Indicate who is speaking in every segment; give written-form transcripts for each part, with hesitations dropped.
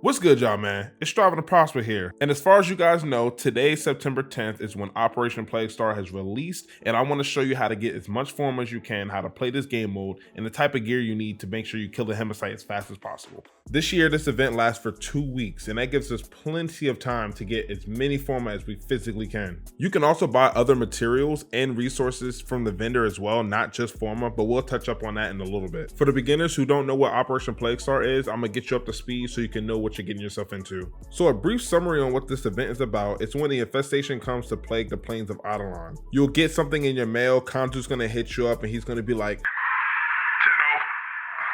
Speaker 1: What's good, y'all, man? It's Striving to Prosper here. And as far as you guys know, today, September 10th, is when Operation Plague Star has released, and I want to show you how to get as much form as you can, how to play this game mode, and the type of gear you need to make sure you kill the Hemisite as fast as possible. This year, this event lasts for 2 weeks, and that gives us plenty of time to get as many forma as we physically can. You can also buy other materials and resources from the vendor as well, not just forma, but we'll touch up on that in a little bit. For the beginners who don't know what Operation Plague Star is, I'm gonna get you up to speed so you can know what you're getting yourself into. So a brief summary on what this event is about. It's when the infestation comes to plague the plains of Eidolon. You'll get something in your mail, Kanju's gonna hit you up and he's gonna be like,
Speaker 2: Tenno,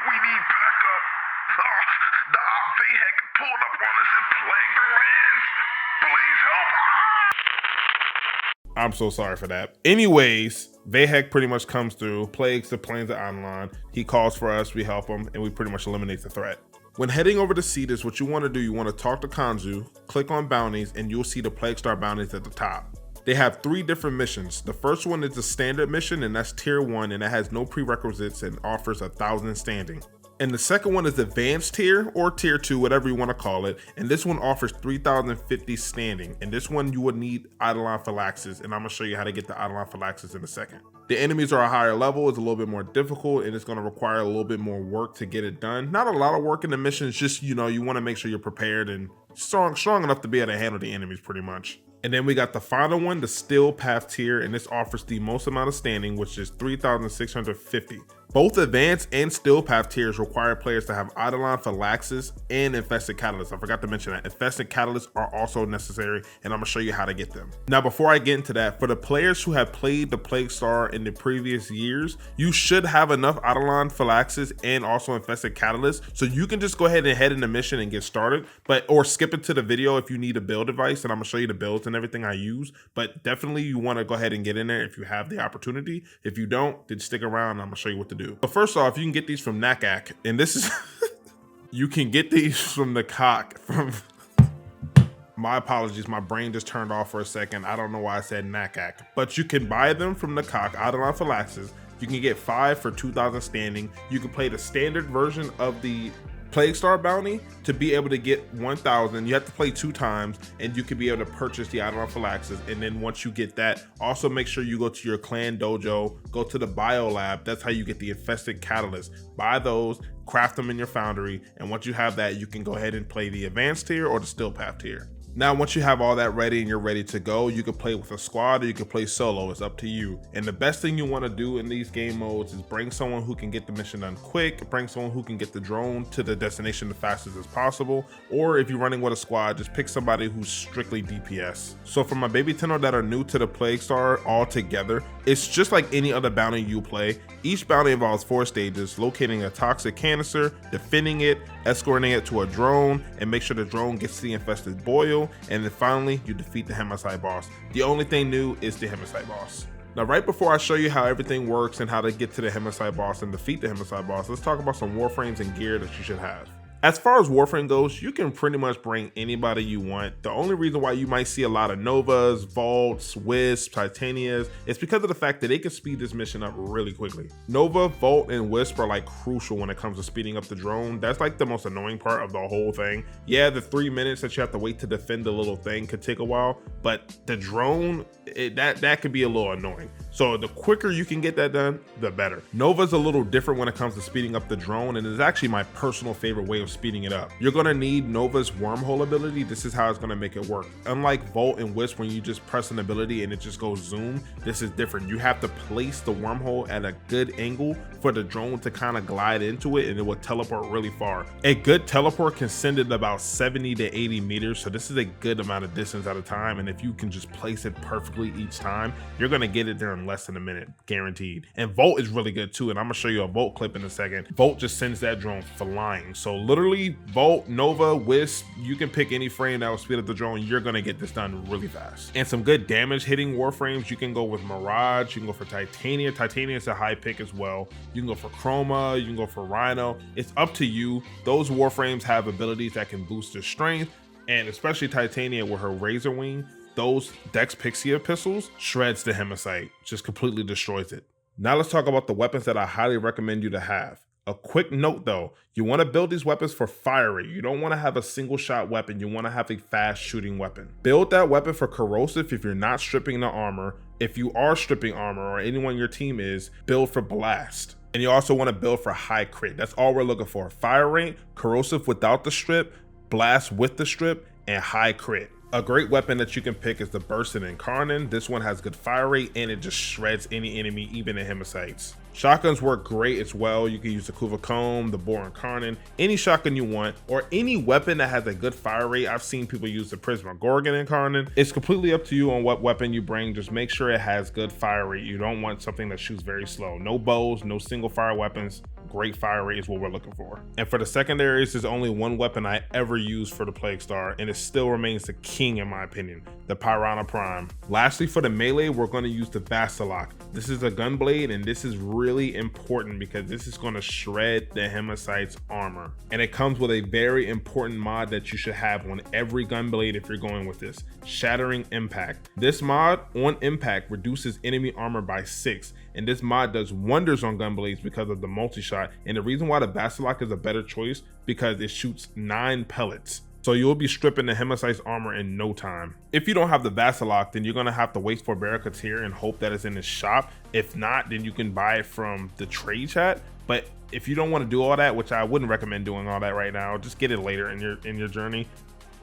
Speaker 2: we need backup. The Vahek pulled up on us and plagued the lands. Please help.
Speaker 1: I'm so sorry for that. Anyways, Vahek pretty much comes through, plagues the plains of Eidolon. He calls for us, we help him, and we pretty much eliminate the threat. When heading over to Cetus, what you want to do, you want to talk to Kanju, click on Bounties, and you'll see the Plague Star Bounties at the top. They have 3 different missions. The first one is a standard mission, and that's tier 1, and it has no prerequisites and offers 1,000 standing. And the second one is advanced tier or tier 2, whatever you want to call it. And this one offers 3,050 standing. And this one you would need Eidolon Phylaxis, and I'm gonna show you how to get the Eidolon Phylaxis in a second. The enemies are a higher level, it's a little bit more difficult, and it's gonna require a little bit more work to get it done. Not a lot of work in the missions, just, you wanna make sure you're prepared and strong enough to be able to handle the enemies pretty much. And then we got the final one, the Still Path tier, and this offers the most amount of standing, which is 3,650. Both advanced and Still Path tiers require players to have Eidolon Phylaxis and Infested Catalyst. I forgot to mention that. Infested Catalysts are also necessary, and I'm gonna show you how to get them. Now, before I get into that, for the players who have played the Plague Star in the previous years, you should have enough Eidolon Phylaxis and also Infested Catalyst, so you can just go ahead and head in the mission and get started, or skip it to the video if you need a build advice, and I'm gonna show you the builds and everything I use, but definitely you wanna go ahead and get in there if you have the opportunity. If you don't, then stick around and I'm gonna show you what to do. But first off, you can get these from Nakak, and this is you can get these from Nakak. My apologies, my brain just turned off for a second. I don't know why I said Nakak, but you can buy them from Nakak, Eidolon Phylaxis. You can get 5 for 2,000 standing. You can play the standard version of the Plague Star bounty to be able to get 1,000. You have to play 2 times, and you can be able to purchase the Eidolon Phylaxis. And then once you get that, also make sure you go to your clan dojo, go to the bio lab. That's how you get the Infested Catalyst. Buy those, craft them in your foundry, and once you have that, you can go ahead and play the advanced tier or the Still Path tier. Now, once you have all that ready and you're ready to go, you can play with a squad or you can play solo. It's up to you. And the best thing you want to do in these game modes is bring someone who can get the mission done quick, bring someone who can get the drone to the destination the fastest as possible, or if you're running with a squad, just pick somebody who's strictly DPS. So for my baby Tenno that are new to the Plague Star altogether, it's just like any other bounty you play. Each bounty involves 4 stages: locating a toxic canister, defending it, escorting it to a drone, and make sure the drone gets to the infested boil, and then finally you defeat the Hemisite boss. The only thing new is the Hemisite boss. Now, right before I show you how everything works and how to get to the Hemisite boss and defeat the Hemisite boss, let's talk about some Warframes and gear that you should have. As far as Warframe goes, you can pretty much bring anybody you want. The only reason why you might see a lot of Novas, Vaults, Wisps, Titanias is because of the fact that they can speed this mission up really quickly. Nova, Vault, and Wisp are like crucial when it comes to speeding up the drone. That's like the most annoying part of the whole thing. Yeah, the 3 minutes that you have to wait to defend the little thing could take a while, but the drone, that could be a little annoying. So the quicker you can get that done, the better. Nova's a little different when it comes to speeding up the drone, and it's actually my personal favorite way of speeding it up. You're gonna need Nova's wormhole ability. This is how it's gonna make it work. Unlike Volt and Wisp, when you just press an ability and it just goes zoom, this is different. You have to place the wormhole at a good angle for the drone to kind of glide into it, and it will teleport really far. A good teleport can send it about 70 to 80 meters, so this is a good amount of distance at a time, and if you can just place it perfectly each time, you're gonna get it there in less than a minute, guaranteed. And Volt is really good too, and I'm gonna show you a Volt clip in a second. Volt just sends that drone flying. So literally, Volt, Nova, Wisp, you can pick any frame that will speed up the drone. You're gonna get this done really fast. And some good damage hitting Warframes, you can go with Mirage, you can go for Titania. Titania is a high pick as well. You can go for Chroma, you can go for Rhino. It's up to you. Those Warframes have abilities that can boost their strength, and especially Titania with her Razor Wing, those Dex Pixia pistols shreds the Hemisite, just completely destroys it. Now let's talk about the weapons that I highly recommend you to have. A quick note though, you want to build these weapons for fire rate. You don't want to have a single shot weapon. You want to have a fast shooting weapon. Build that weapon for corrosive if you're not stripping the armor. If you are stripping armor, or anyone on your team is, build for blast. And you also want to build for high crit. That's all we're looking for. Fire rate, corrosive without the strip, blast with the strip, and high crit. A great weapon that you can pick is the Burston Incarnon. This one has good fire rate and it just shreds any enemy, even the Hematite. Shotguns work great as well. You can use the Kuva Kohm, the Incarnon, any shotgun you want, or any weapon that has a good fire rate. I've seen people use the Prismagorgon Incarnon. It's completely up to you on what weapon you bring. Just make sure it has good fire rate. You don't want something that shoots very slow. No bows, no single fire weapons. Great fire rate is what we're looking for. And for the secondaries, there's only one weapon I ever used for the Plague Star, and it still remains the king in my opinion, the Pyrana Prime. Lastly, for the melee, we're going to use the Vastilok. This is a gunblade, and this is really important because this is going to shred the Hematite's armor. And it comes with a very important mod that you should have on every gunblade if you're going with this, Shattering Impact. This mod on impact reduces enemy armor by 6, and this mod does wonders on gunblades because of the multi-shot. And the reason why the Vastilok is a better choice because it shoots 9 pellets. So you'll be stripping the Hematite's armor in no time. If you don't have the Vastilok, then you're gonna have to wait for Barricades here and hope that it's in the shop. If not, then you can buy it from the trade chat. But if you don't want to do all that, which I wouldn't recommend doing all that right now, just get it later in your journey.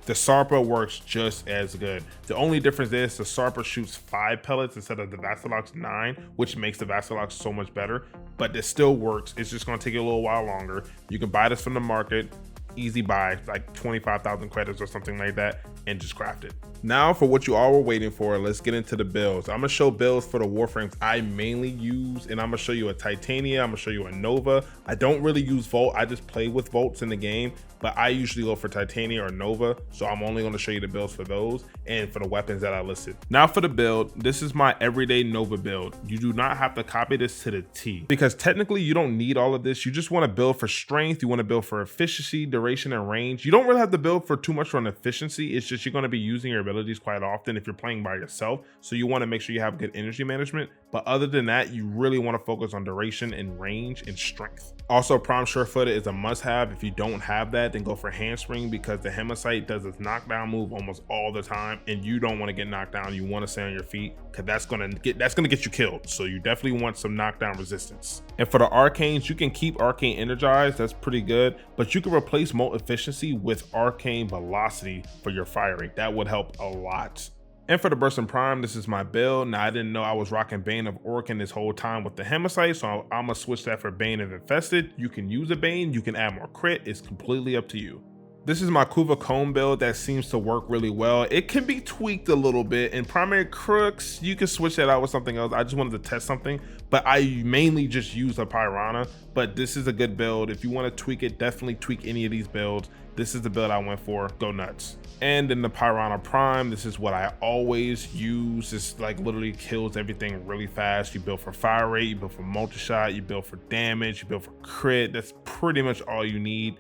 Speaker 1: The Sarpa works just as good. The only difference is the Sarpa shoots 5 pellets instead of the Vastilok's 9, which makes the Vastilok so much better, but it still works. It's just gonna take you a little while longer. You can buy this from the market, easy buy, like 25,000 credits or something like that, and just craft it. Now for what you all were waiting for, let's get into the builds. I'm gonna show builds for the Warframes I mainly use, and I'm gonna show you a Titania, I'm gonna show you a Nova. I don't really use Volt, I just play with Volts in the game, but I usually go for Titania or Nova, so I'm only gonna show you the builds for those and for the weapons that I listed. Now for the build, this is my everyday Nova build. You do not have to copy this to the T, because technically you don't need all of this. You just wanna build for strength, you wanna build for efficiency, duration, and range. You don't really have to build for too much on efficiency, it's just you're gonna be using your abilities quite often if you're playing by yourself, so you want to make sure you have good energy management. But other than that, you really want to focus on duration and range and strength. Also, Prime Surefooted is a must-have. If you don't have that, then go for Handspring, because the Hematite does its knockdown move almost all the time, and you don't want to get knocked down. You want to stay on your feet, because that's gonna get you killed. So you definitely want some knockdown resistance. And for the Arcanes, you can keep Arcane Energized, that's pretty good, but you can replace Molt Efficiency with Arcane Velocity for your fire rate. That would help a lot. And for the Burston Prime, this is my build. Now, I didn't know I was rocking Bane of Orkin this whole time with the Hematite, so I'm gonna switch that for Bane of Infested. You can use a Bane, you can add more crit, it's completely up to you. This is my Kuva Kohm build that seems to work really well. It can be tweaked a little bit. In Primary Crooks, you can switch that out with something else. I just wanted to test something, but I mainly just use a Pyrana, but this is a good build. If you wanna tweak it, definitely tweak any of these builds. This is the build I went for, go nuts. And in the Pyrana Prime, this is what I always use. This like literally kills everything really fast. You build for fire rate, you build for multi-shot, you build for damage, you build for crit. That's pretty much all you need.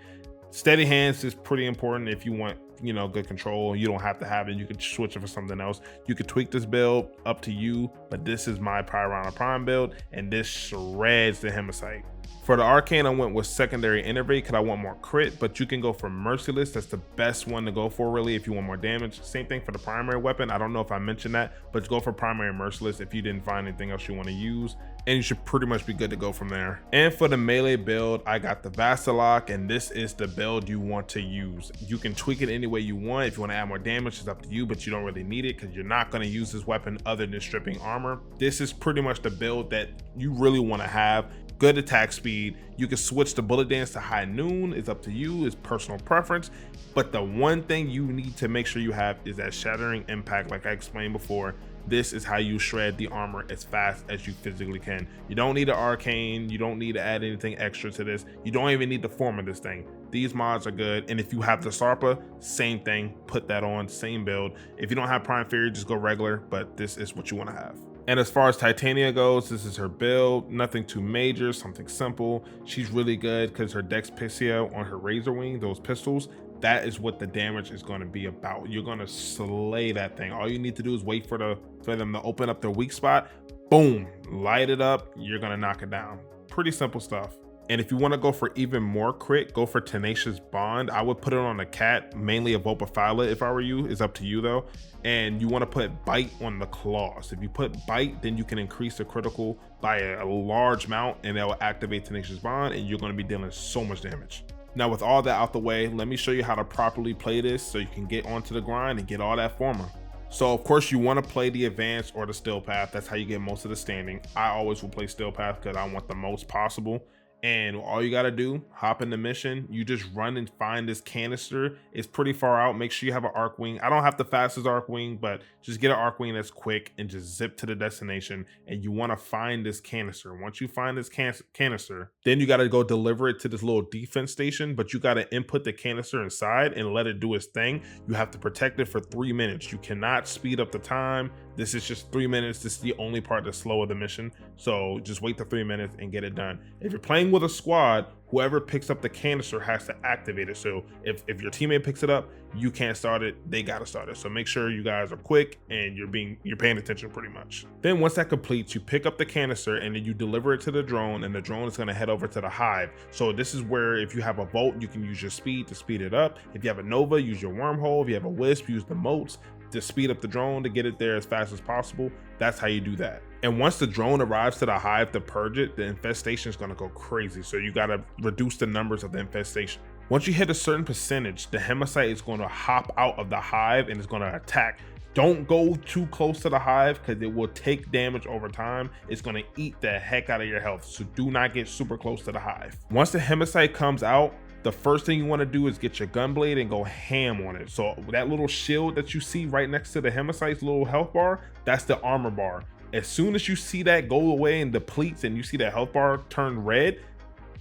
Speaker 1: Steady hands is pretty important if you want, you know, good control. You don't have to have it. You can switch it for something else. You could tweak this build, up to you, but this is my Pyrana Prime build, and this shreds the Hematite. For the Arcane, I went with Secondary Innervate because I want more crit, but you can go for Merciless. That's the best one to go for, really, if you want more damage. Same thing for the primary weapon. I don't know if I mentioned that, but go for Primary Merciless if you didn't find anything else you want to use, and you should pretty much be good to go from there. And for the melee build, I got the Vastilok, and this is the build you want to use. You can tweak it any way you want. If you want to add more damage, it's up to you, but you don't really need it because you're not going to use this weapon other than stripping armor. This is pretty much the build that you really want to have. Good attack speed. You can switch the bullet dance to high noon. It's up to you, it's personal preference. But the one thing you need to make sure you have is that shattering impact. Like I explained before, this is how you shred the armor as fast as you physically can. You don't need an arcane, you don't need to add anything extra to this. You don't even need the form of this thing. These mods are good. And if you have the Sarpa, same thing, put that on, same build. If you don't have Prime Fury, just go regular, but this is what you want to have. And as far as Titania goes, this is her build. Nothing too major, something simple. She's really good because her Dex Pixia on her Razor Wing, those pistols, that is what the damage is going to be about. You're going to slay that thing. All you need to do is wait for them to open up their weak spot. Boom, light it up. You're going to knock it down. Pretty simple stuff. And if you want to go for even more crit, go for Tenacious Bond. I would put it on a cat, mainly a Vulpaphyla if I were you. It's up to you though. And you want to put Bite on the claws. If you put Bite, then you can increase the critical by a large amount and that will activate Tenacious Bond and you're going to be dealing so much damage. Now with all that out the way, let me show you how to properly play this so you can get onto the grind and get all that Forma. So of course you want to play the advanced or the still path. That's how you get most of the standing. I always will play still path because I want the most possible. And all you got to do, hop in the mission. You just run and find this canister. It's pretty far out. Make sure you have an arc wing. I don't have the fastest arc wing, but just get an arc wing that's quick and just zip to the destination. And you want to find this canister. Once you find this canister, then you got to go deliver it to this little defense station, but you got to input the canister inside and let it do its thing. You have to protect it for 3 minutes. You cannot speed up the time. This is just 3 minutes. This is the only part that's slow of the mission. So just wait the 3 minutes and get it done. If you're playing with a squad, whoever picks up the canister has to activate it. So if your teammate picks it up, you can't start it, they gotta start it. So make sure you guys are quick and you're paying attention pretty much. Then once that completes, you pick up the canister and then you deliver it to the drone, and the drone is gonna head over to the hive. So this is where if you have a Volt, you can use your speed to speed it up. If you have a Nova, use your wormhole. If you have a Wisp, use the moats to speed up the drone to get it there as fast as possible. That's how you do that. And once the drone arrives to the hive to purge it, the infestation is going to go crazy. So you got to reduce the numbers of the infestation. Once you hit a certain percentage, the Hemisite is going to hop out of the hive and it's going to attack. Don't go too close to the hive because it will take damage over time. It's going to eat the heck out of your health. So do not get super close to the hive. Once the Hemisite comes out, the first thing you want to do is get your gunblade and go ham on it. So that little shield that you see right next to the Hemisite's little health bar, that's the armor bar. As soon as you see that go away and depletes and you see that health bar turn red,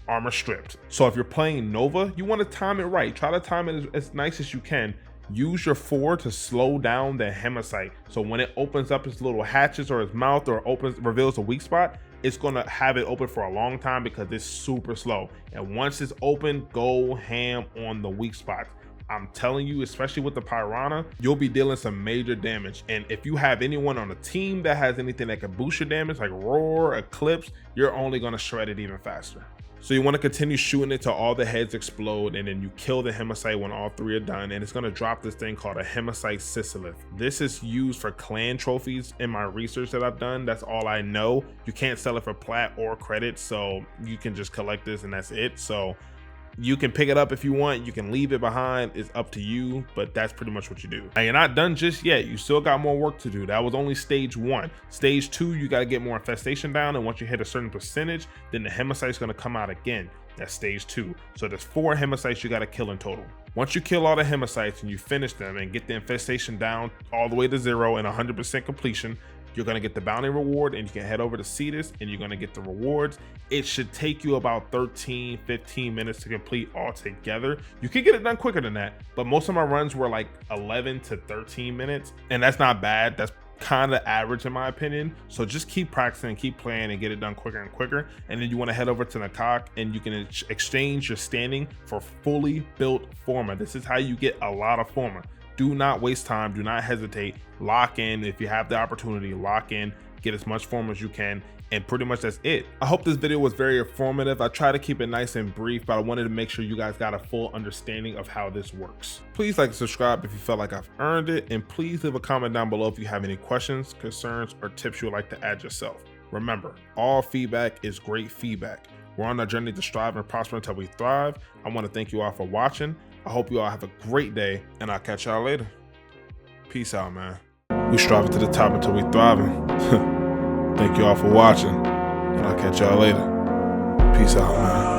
Speaker 1: armor stripped. So if you're playing Nova, you want to time it right. Try to time it as nice as you can. Use your 4 to slow down the Hemisite. So when it opens up its little hatches or its mouth or reveals a weak spot, it's gonna have it open for a long time because it's super slow. And once it's open, go ham on the weak spots. I'm telling you, especially with the Pyrana, you'll be dealing some major damage. And if you have anyone on the team that has anything that can boost your damage, like Roar, Eclipse, you're only gonna shred it even faster. So you want to continue shooting it till all the heads explode, and then you kill the Hemisite when all 3 are done, and it's going to drop this thing called a Hemisite Sisilith. This is used for clan trophies in my research that I've done. That's all I know. You can't sell it for plat or credit, so you can just collect this and that's it. So you can pick it up if you want, you can leave it behind, it's up to you, but that's pretty much what you do. Now you're not done just yet, you still got more work to do. That was only stage 1. Stage 2, you got to get more infestation down, and once you hit a certain percentage, then the Hemisite's going to come out again. That's stage 2. So there's 4 Hemisites you got to kill in total. Once you kill all the Hemisites and you finish them and get the infestation down all the way to 0 and 100% completion, you're going to get the bounty reward, and you can head over to Cetus and you're going to get the rewards. It should take you about 13-15 minutes to complete all together. You can get it done quicker than that, but most of my runs were like 11 to 13 minutes, and that's not bad. That's kind of average in my opinion. So just keep practicing, keep playing, and get it done quicker and quicker. And then you want to head over to Nakak and you can exchange your standing for Fully Built Forma. This is how you get a lot of Forma. Do not waste time, do not hesitate. Lock in. If you have the opportunity, lock in, get as much Forma as you can, and pretty much that's it. I hope this video was very informative. I try to keep it nice and brief, but I wanted to make sure you guys got a full understanding of how this works. Please like and subscribe if you felt like I've earned it, and please leave a comment down below if you have any questions, concerns, or tips you would like to add yourself. Remember, all feedback is great feedback. We're on a journey to strive and prosper until we thrive. I want to thank you all for watching. I hope you all have a great day, and I'll catch y'all later. Peace out, man. We striving to the top until we thriving. Thank you all for watching, and I'll catch y'all later. Peace out, man.